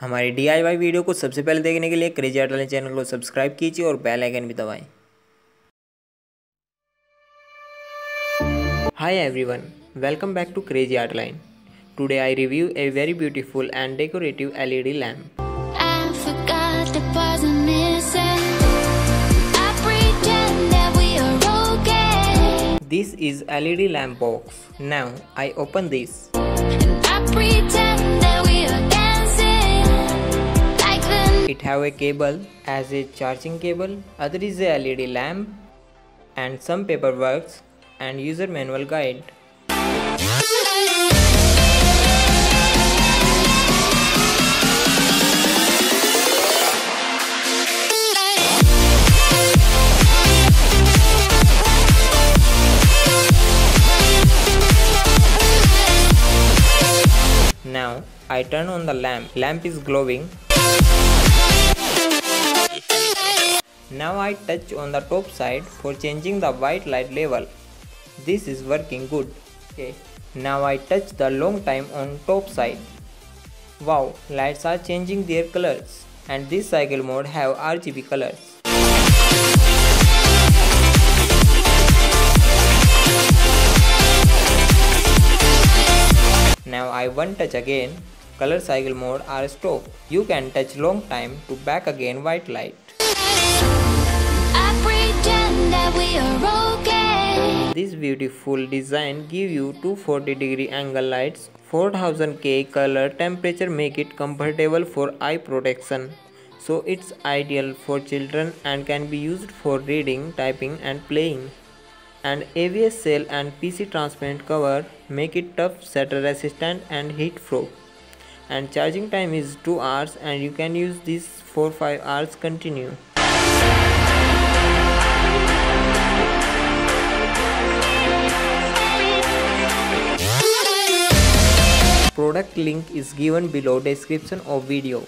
हमारी DIY video को सबसे पहले देखने के लिए क्रेजी आर्ट लाइन चैनल को सब्सक्राइब कीजिए और बेल आइकन भी दबाएं। Hi everyone, welcome back to Crazy Art Line. Today I review a very beautiful and decorative LED lamp. I forgot the parts I'm missing. I pretend that we are okay. This is LED lamp box. Now I open this. And I pretend that we are dancing like the It have a cable as a charging cable. Other is a LED lamp and some paperwork and user manual guide. Now I turn on the lamp. Lamp is glowing. Now I touch on the top side for changing the white light level. This is working good. Okay. Now I touch the long time on top side. Wow, lights are changing their colors, and this cycle mode have RGB colors. Now I one touch again. Color cycle mode are stop. You can touch long time to back again white light. I pretend that we are okay. This beautiful design give you 240-degree angle lights. 4000K color temperature make it comfortable for eye protection. So it's ideal for children and can be used for reading, typing and playing. And ABS cell and PC transparent cover make it tough, shatter resistant and heat proof. And charging time is 2 hours and you can use this for 5 hours continue. Product link is given below description of video.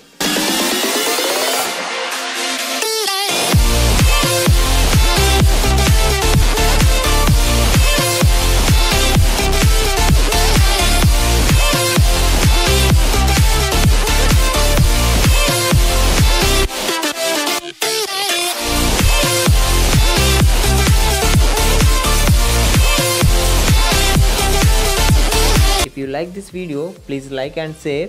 If you like this video, please like and share,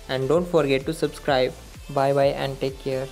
and don't forget to subscribe. Bye bye and take care.